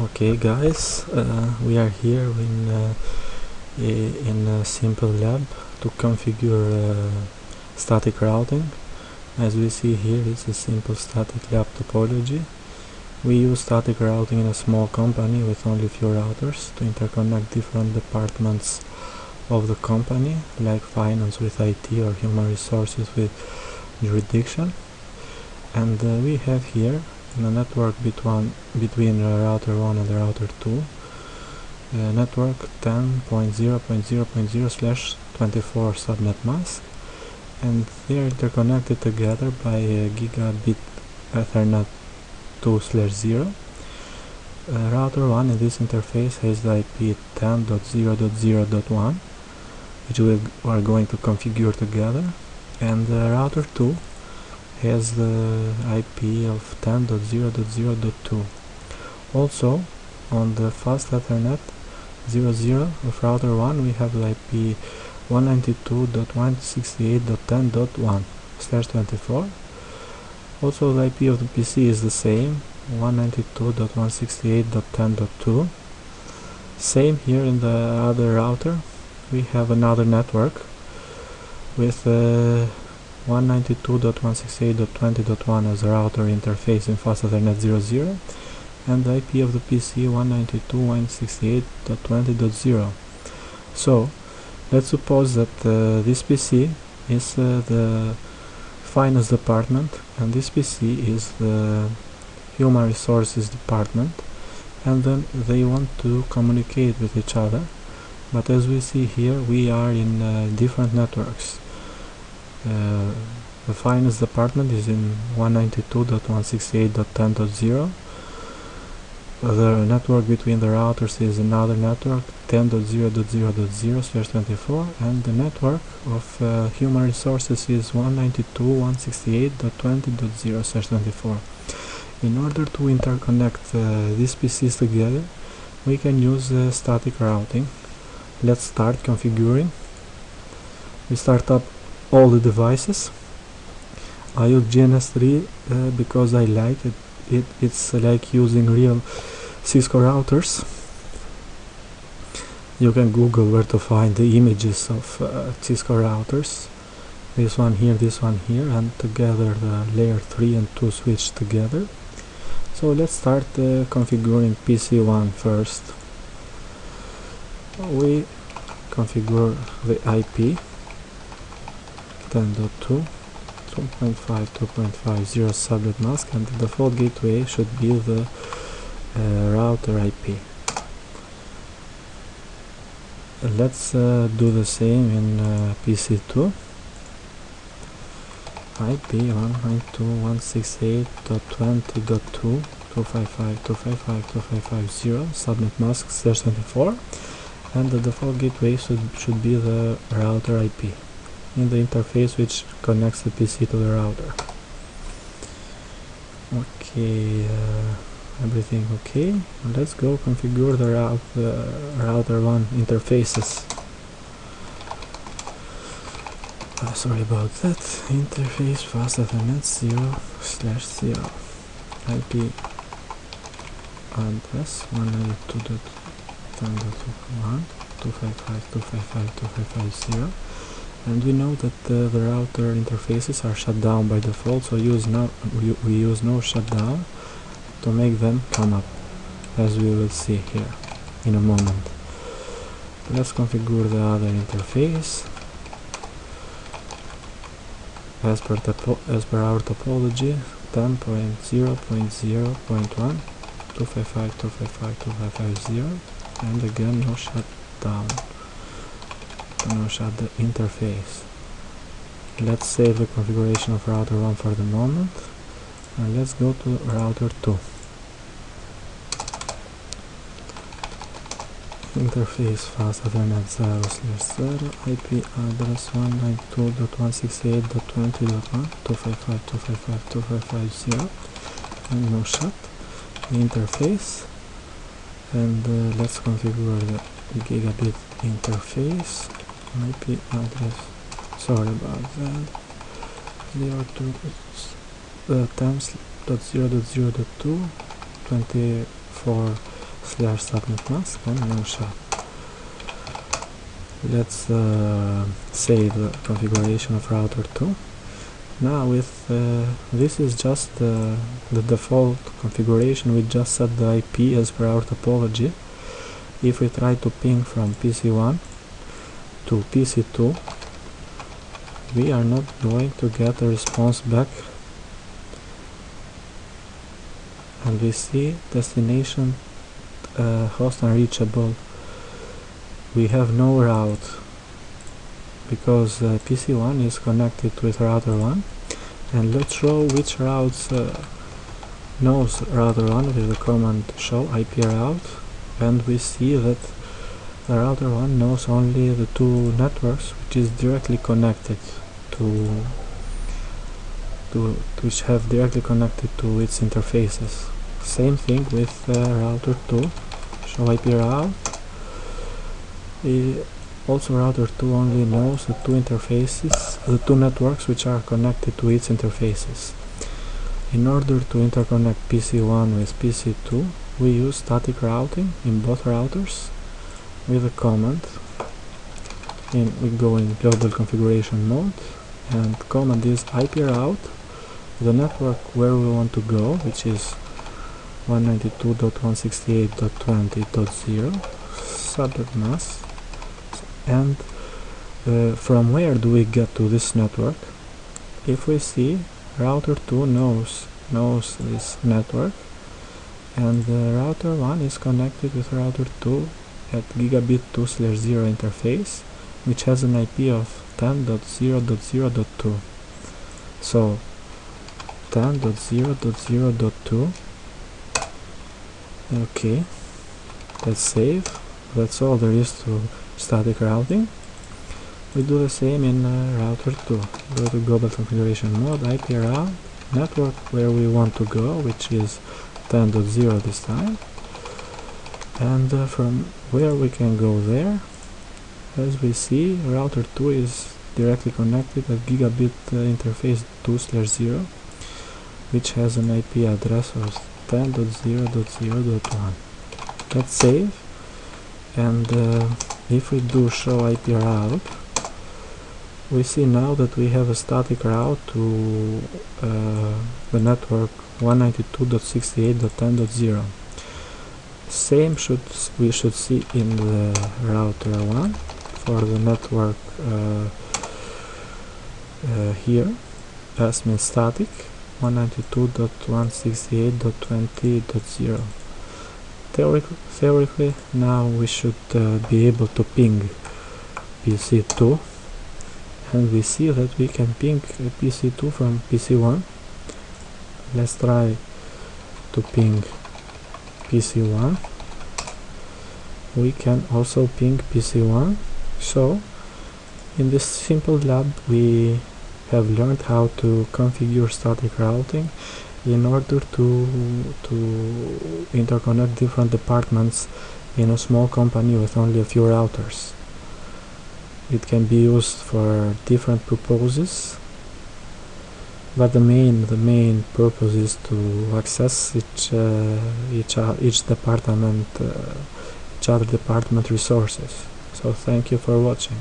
Okay guys, we are here in a simple lab to configure static routing. As we see here, it's a simple static lab topology. We use static routing in a small company with only few routers to interconnect different departments of the company, like finance with IT or human resources with jurisdiction. And we have here in a network between router 1 and router 2 network 10.0.0.0/24 subnet mask, and they are interconnected together by a gigabit Ethernet 2/0. Router 1 in this interface has the IP 10.0.0.1, which we are going to configure together, and router 2 has the IP of 10.0.0.2. Also, on the fast Ethernet 00 of router 1 we have the IP 192.168.10.1/24. Also, the IP of the PC is the same, 192.168.10.2. Same here in the other router. We have another network with 192.168.20.1 as a router interface in fast Ethernet 00, and the IP of the PC 192.168.20.0. So let's suppose that this PC is the finance department, and this PC is the human resources department, and then they want to communicate with each other. But as we see here, we are in different networks. The finance department is in 192.168.10.0. The network between the routers is another network, 10.0.0.0/24, and the network of human resources is 192.168.20.0/24. In order to interconnect these PCs together, we can use static routing. Let's start configuring. We start up all the devices. I use GNS3 because I like it. It's like using real Cisco routers. You can Google where to find the images of Cisco routers. This one here, and together the layer 3 and 2 switch together. So let's start configuring PC1 first. We configure the IP 10.2 2.5 2.50 subnet mask, and the default gateway should be the router IP. Let's do the same in PC2. IP 192.168.20.2 255.255.255.0 subnet mask /24, and the default gateway should be the router IP in the interface which connects the PC to the router. Okay, everything okay. Let's go configure the router 1 interfaces. Sorry about that. Interface fast Ethernet 0/0. IP address 192.10.1 255.255.255.0. And we know that the router interfaces are shut down by default, so we use no shutdown to make them come up, as we will see here in a moment. Let's configure the other interface as per our topology 10.0.0.1 255.255.255.0, and again no shutdown. No shut the interface. Let's save the configuration of router 1 for the moment, and let's go to router 2. Interface fast Ethernet 0/0, IP address 192.168.20.1 255.255.255.0, and no shut the interface. And let's configure the gigabit interface. IP address, sorry about that, 10.0.0.2 24 /subnet mask and no shell. Let's save the configuration of router 2. Now this is just the default configuration. We just set the IP as per our topology. If we try to ping from PC1 to PC2, we are not going to get a response back, and we see destination host unreachable. We have no route because PC1 is connected with router 1, and let's show which routes knows router 1 with the command show IP route, and we see that the router 1 knows only the two networks which is directly connected which have directly connected to its interfaces. Same thing with router 2, show IP route. Also router 2 only knows the two interfaces, the two networks which are connected to its interfaces. In order to interconnect PC1 with PC2, we use static routing in both routers with a command. We go in global configuration mode, and command is IP route, the network where we want to go, which is 192.168.20.0 subnet mask. And from where do we get to this network? If we see router 2 knows this network, and router 1 is connected with router 2 at gigabit 2/0 interface, which has an IP of 10.0.0.2. So 10.0.0.2. Okay, let's save. That's all there is to static routing. We do the same in router 2. Go to global configuration mode, IP route, network where we want to go, which is 10.0 this time, and from where we can go there. As we see, router 2 is directly connected at gigabit interface 2/0, which has an IP address of 10.0.0.1. Let's save, and if we do show IP route, we see now that we have a static route to the network 192.68.10.0. Same we should see in the router 1 for the network here. S means static 192.168.20.0. Theoretically, now we should be able to ping PC2, and we see that we can ping PC2 from PC1. Let's try to ping PC1. We can also ping PC1. So in this simple lab we have learned how to configure static routing in order to interconnect different departments in a small company with only a few routers. It can be used for different purposes, but the main purpose is to access each other department resources. So thank you for watching.